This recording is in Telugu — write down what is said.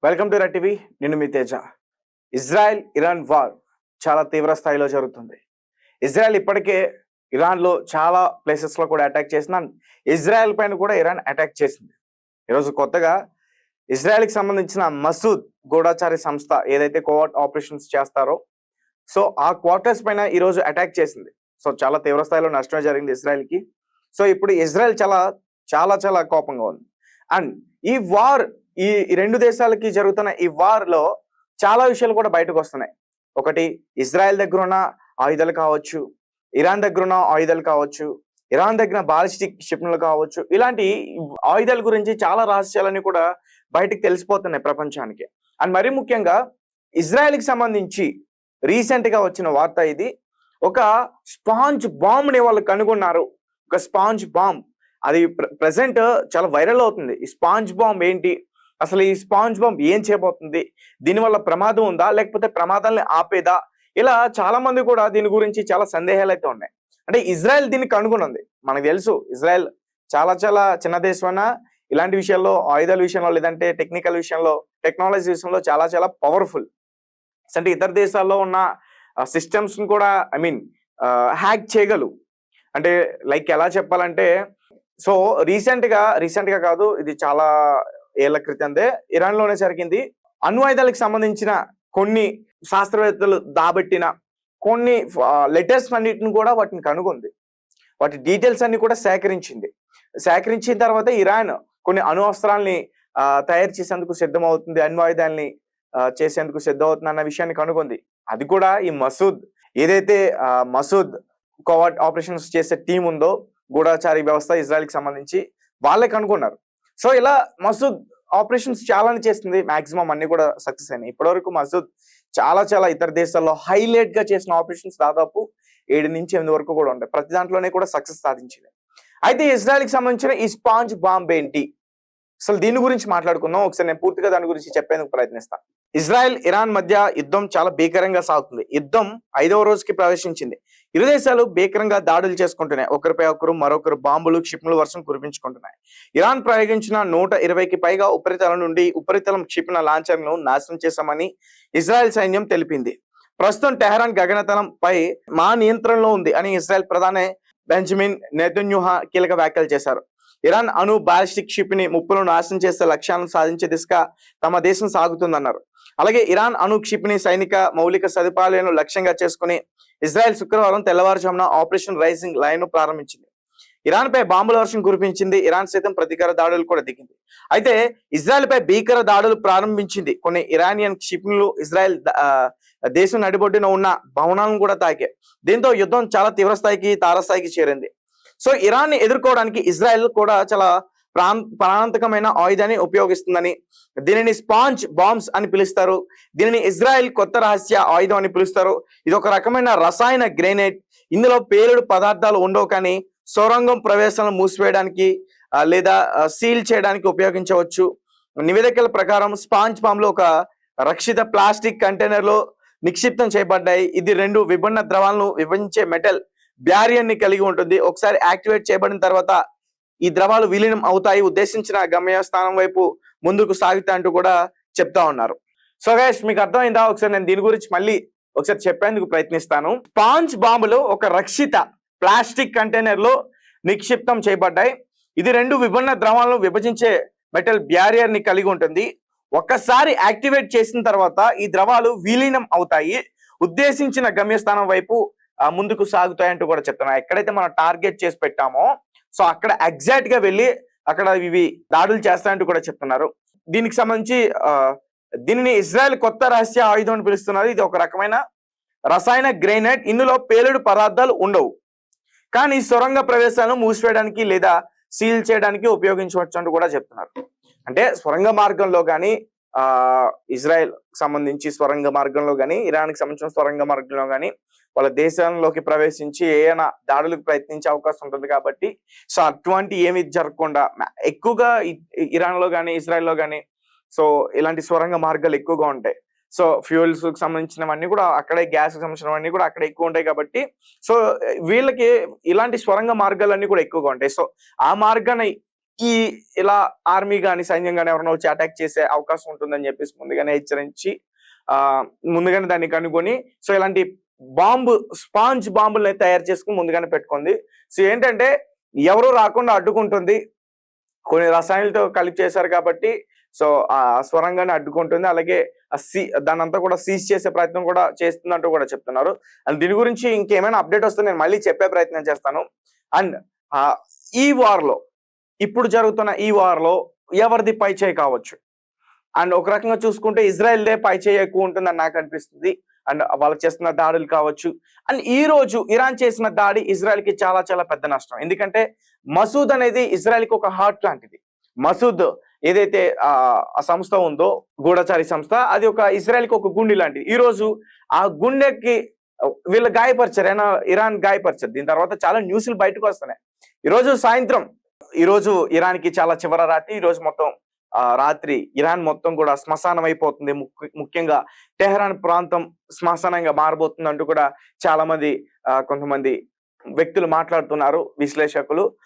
Welcome to red TV. నేను మీ తేజ. ఇజ్రాయెల్ ఇరాన్ వార్ చాలా తీవ్ర స్థాయిలో జరుగుతుంది. ఇజ్రాయెల్ ఇప్పటికే ఇరాన్లో చాలా ప్లేసెస్లో కూడా అటాక్ చేసిన ఇజ్రాయెల్ పైన కూడా ఇరాన్ అటాక్ చేసింది. ఈరోజు కొత్తగా ఇజ్రాయెల్కి సంబంధించిన మసూద్ గూఢచారి సంస్థ ఏదైతే కోవర్ట్ ఆపరేషన్స్ చేస్తారో సో ఆ క్వార్టర్స్ పైన ఈరోజు అటాక్ చేసింది. సో చాలా తీవ్ర స్థాయిలో నష్టమే జరిగింది ఇజ్రాయెల్కి. సో ఇప్పుడు ఇజ్రాయెల్ చాలా చాలా చాలా కోపంగా ఉంది. అండ్ ఈ వార్ ఈ రెండు దేశాలకి జరుగుతున్న ఈ వార్ లో చాలా విషయాలు కూడా బయటకు వస్తున్నాయి. ఒకటి, ఇజ్రాయెల్ దగ్గర ఉన్న ఆయుధాలు కావచ్చు, ఇరాన్ దగ్గర ఉన్న ఆయుధాలు కావచ్చు, ఇరాన్ దగ్గర బాలిస్టిక్ క్షిపణులు కావచ్చు, ఇలాంటి ఆయుధాల గురించి చాలా రహస్యాలన్నీ కూడా బయటకు తెలిసిపోతున్నాయి ప్రపంచానికి. అండ్ మరీ ముఖ్యంగా ఇజ్రాయెల్కి సంబంధించి రీసెంట్ గా వచ్చిన వార్త ఇది. ఒక స్పాంజ్ బాంబ్ ని వాళ్ళు కనుగొన్నారు. ఒక స్పాంజ్ బాంబ్, అది ప్రెసెంట్ చాలా వైరల్ అవుతుంది. ఈ స్పాంజ్ బాంబ్ ఏంటి, అసలు ఈ స్పాంజ్ బాంబ్ ఏం చేయబోతుంది, దీనివల్ల ప్రమాదం ఉందా లేకపోతే ప్రమాదాలని ఆపేదా, ఇలా చాలా మంది కూడా దీని గురించి చాలా సందేహాలు అయితే ఉన్నాయి. అంటే ఇజ్రాయెల్ దీన్ని కనుగొనుంది. మనకు తెలుసు ఇజ్రాయెల్ చాలా చాలా చిన్న దేశమైనా ఇలాంటి విషయాల్లో, ఆయుధాల విషయంలో లేదంటే టెక్నికల్ విషయంలో, టెక్నాలజీ విషయంలో చాలా చాలా పవర్ఫుల్. అంటే ఇతర దేశాల్లో ఉన్న సిస్టమ్స్ కూడా హ్యాక్ చేయగలవు. అంటే లైక్ ఎలా చెప్పాలంటే, సో రీసెంట్ గా కాదు, ఇది చాలా ఏళ్ల క్రితందే ఇరాన్ లోనే జరిగింది. అణ్వాయుధాలకు సంబంధించిన కొన్ని శాస్త్రవేత్తలు దాబెట్టిన కొన్ని లెటర్స్ అన్నిటిని కూడా వాటిని కనుగొంది. వాటి డీటెయిల్స్ అన్ని కూడా సేకరించిన తర్వాత ఇరాన్ కొన్ని అణు అస్త్రాలని తయారు చేసేందుకు సిద్ధమవుతుంది, అణ్వాయుధాలని చేసేందుకు సిద్ధమవుతుంది అన్న విషయాన్ని కనుగొంది. అది కూడా ఈ మసూద్, ఏదైతే మసూద్ కోవర్ట్ ఆపరేషన్స్ చేసే టీం ఉందో, గూఢచారి వ్యవస్థ ఇజ్రాయెల్కి సంబంధించి, వాళ్ళే కనుగొన్నారు. సో ఇలా మసూద్ ఆపరేషన్స్ చాలానే చేస్తుంది. మాక్సిమం అన్ని కూడా సక్సెస్ అయినాయి. ఇప్పటివరకు మసూద్ చాలా చాలా ఇతర దేశాల్లో హైలైట్ గా చేసిన ఆపరేషన్స్ దాదాపు 7 నుంచి 8 వరకు కూడా ఉంటాయి. ప్రతి దాంట్లోనే కూడా సక్సెస్ సాధించింది. అయితే ఇజ్రాయెల్కి సంబంధించిన ఈ స్పాంజ్ బాంబ్ ఏంటి, అసలు దీని గురించి మాట్లాడుకుందాం. ఒకసారి నేను పూర్తిగా దాని గురించి చెప్పేందుకు ప్రయత్నిస్తాను. ఇజ్రాయెల్ ఇరాన్ మధ్య యుద్ధం చాలా భీకరంగా సాగుతుంది. యుద్ధం 5వ రోజుకి ప్రవేశించింది. ఇరు దేశాలు భీకరంగా దాడులు చేసుకుంటున్నాయి. ఒకరిపై ఒకరు మరొకరు బాంబులు క్షిపణుల వర్షం కురిపించుకుంటున్నాయి. ఇరాన్ ప్రయోగించిన 120కి పైగా ఉపరితలం నుండి ఉపరితలం క్షిపణి లాంఛర్లను నాశనం చేశామని ఇజ్రాయెల్ సైన్యం తెలిపింది. ప్రస్తుతం టెహరాన్ గగనతలం పై మా నియంత్రణలో ఉంది అని ఇజ్రాయెల్ ప్రధాని బెంజమిన్ నెతన్యాహు కీలక వ్యాఖ్యలు చేశారు. ఇరాన్ అణు బాలిస్టిక్ క్షిపణి ముప్పులను నాశనం చేసే లక్ష్యాలను సాధించే దిశగా తమ దేశం సాగుతుందన్నారు. అలాగే ఇరాన్ అణు క్షిపణి సైనిక మౌలిక సదుపాయాలను లక్ష్యంగా చేసుకుని ఇజ్రాయెల్ శుక్రవారం తెల్లవారుజామున ఆపరేషన్ రైజింగ్ లైన్ ను ప్రారంభించింది. ఇరాన్ పై బాంబుల వర్షం కురిపించింది. ఇరాన్ సైతం ప్రతీకార దాడులు కూడా దిగింది. అయితే ఇజ్రాయెల్ పై భీకర దాడులు ప్రారంభించింది. కొన్ని ఇరానియన్ క్షిపణులు ఇజ్రాయెల్ దేశం నడిబొడ్డున ఉన్న భవనాలను కూడా తాకాయి. దీంతో యుద్ధం చాలా తీవ్ర స్థాయికి, తారస్థాయికి చేరింది. సో ఇరాన్ ని ఎదుర్కోవడానికి ఇజ్రాయెల్ కూడా చాలా ప్రాణాంతకమైన ఆయుధాన్ని ఉపయోగిస్తుందని, దీనిని స్పాంజ్ బాంబ్స్ అని పిలుస్తారు. దీనిని ఇజ్రాయెల్ కొత్త రహస్య ఆయుధం అని పిలుస్తారు. ఇది ఒక రకమైన రసాయన గ్రెనేడ్. ఇందులో పేలుడు పదార్థాలు ఉండవు, కానీ సొరంగం ప్రవేశాలను మూసివేయడానికి లేదా సీల్ చేయడానికి ఉపయోగించవచ్చు. నివేదికల ప్రకారం స్పాంజ్ బాంబ్లు ఒక రక్షిత ప్లాస్టిక్ కంటైనర్ లో నిక్షిప్తం చేయబడ్డాయి. ఇది 2 విభిన్న ద్రవాలను విభజించే మెటల్ బ్యారియర్ ని కలిగి ఉంటుంది. ఒకసారి యాక్టివేట్ చేయబడిన తర్వాత ఈ ద్రవాలు విలీనం అవుతాయి, ఉద్దేశించిన గమ్యస్థానం వైపు ముందుకు సాగుతాయి అంటూ కూడా చెప్తా ఉన్నారు. సో గైస్, మీకు అర్థమైందా? ఒకసారి నేను దీని గురించి మళ్ళీ ఒకసారి చెప్పేందుకు ప్రయత్నిస్తాను. స్పాంజ్ బాంబులు ఒక రక్షిత ప్లాస్టిక్ కంటైనర్ లో నిక్షిప్తం చేయబడ్డాయి. ఇది 2 విభిన్న ద్రవాలను విభజించే మెటల్ బ్యారియర్ ని కలిగి ఉంటుంది. ఒక్కసారి యాక్టివేట్ చేసిన తర్వాత ఈ ద్రవాలు విలీనం అవుతాయి, ఉద్దేశించిన గమ్యస్థానం వైపు ముందుకు సాగుతాయి అంటూ కూడా చెప్తున్నారు. ఎక్కడైతే మనం టార్గెట్ చేసి పెట్టామో సో అక్కడ ఎగ్జాక్ట్ గా వెళ్ళి అక్కడ ఇవి దాడులు చేస్తాయంటూ కూడా చెప్తున్నారు. దీనికి సంబంధించి దీనిని ఇజ్రాయెల్ కొత్త రహస్య ఆయుధం అని పిలుస్తున్నారు. ఇది ఒక రకమైన రసాయన గ్రెనేడ్. ఇందులో పేలుడు పదార్థాలు ఉండవు, కానీ సొరంగ ప్రవేశాలను మూసివేయడానికి లేదా సీల్ చేయడానికి ఉపయోగించవచ్చు అంటూ కూడా చెప్తున్నారు. అంటే సొరంగ మార్గంలో కానీ, ఇజ్రాయెల్ సంబంధించి సొరంగ మార్గంలో కానీ, ఇరాన్కి సంబంధించిన సొరంగ మార్గంలో కానీ వాళ్ళ దేశంలోకి ప్రవేశించి ఏమైనా దాడులకు ప్రయత్నించే అవకాశం ఉంటుంది. కాబట్టి సో అటువంటి ఏమి జరగకుండా ఎక్కువగా ఇరాన్ లో కానీ, ఇజ్రాయెల్లో కానీ సో ఇలాంటి సొరంగ మార్గాలు ఎక్కువగా ఉంటాయి. సో ఫ్యూయల్స్ కి సంబంధించినవన్నీ కూడా అక్కడే, గ్యాస్ కి సంబంధించినవన్నీ కూడా అక్కడ ఎక్కువ ఉంటాయి. కాబట్టి సో వీళ్ళకి ఇలాంటి సొరంగ మార్గాలన్నీ కూడా ఎక్కువగా ఉంటాయి. సో ఆ మార్గాన్ని ఈ ఇలా ఆర్మీ గాని సైన్యం గాని ఎవరైనా వచ్చి అటాక్ చేసే అవకాశం ఉంటుందని చెప్పేసి ముందుగానే హెచ్చరించి ముందుగానే దాన్ని కనుగొని సో ఇలాంటి స్పాంజ్ బాంబుల్ని తయారు చేసుకుని ముందుగానే పెట్టుకుంది. సో ఏంటంటే ఎవరు రాకుండా అడ్డుకుంటుంది, కొన్ని రసాయనాలతో కలిపి చేశారు కాబట్టి సో ఆ స్వరంగానే అడ్డుకుంటుంది. అలాగే దాన్ని అంతా కూడా సీజ్ చేసే ప్రయత్నం కూడా చేస్తుందంటూ కూడా చెప్తున్నారు. అండ్ దీని గురించి ఇంకేమైనా అప్డేట్ వస్తే నేను మళ్ళీ చెప్పే ప్రయత్నం చేస్తాను. అండ్ ఈ వార్ లో ఇప్పుడు జరుగుతున్న ఈ వార్ లో ఎవరిది పై చేయి కావచ్చు. అండ్ ఒక రకంగా చూసుకుంటే ఇజ్రాయెల్దే పై చేయి ఎక్కువ ఉంటుందని నాకు అనిపిస్తుంది. అండ్ వాళ్ళు చేస్తున్న దాడులు కావచ్చు. అండ్ ఈ రోజు ఇరాన్ చేసిన దాడి ఇజ్రాయెల్ కి చాలా చాలా పెద్ద నష్టం. ఎందుకంటే మసూద్ అనేది ఇజ్రాయెల్ కి ఒక హార్ట్ లాంటిది. మసూద్ ఏదైతే ఆ సంస్థ ఉందో గూఢచారి సంస్థ, అది ఒక ఇజ్రాయెల్ కి ఒక గుండె లాంటిది. ఈ రోజు ఆ గుండెకి వీళ్ళు గాయపరిచారు, ఇరాన్ గాయపరిచారు. దీని తర్వాత చాలా న్యూస్లు బయటకు వస్తున్నాయి. ఈరోజు సాయంత్రం ఈరోజు ఇరాన్ కి చాలా చివరి రాత్రి. ఈ రోజు మొత్తం రాత్రి ఇరాన్ మొత్తం కూడా శ్మశానం అయిపోతుంది. ముఖ్యంగా టెహరాన్ ప్రాంతం శ్మశానంగా మారబోతుంది అంటూ కూడా చాలా మంది కొంతమంది వ్యక్తులు మాట్లాడుతున్నారు, విశ్లేషకులు.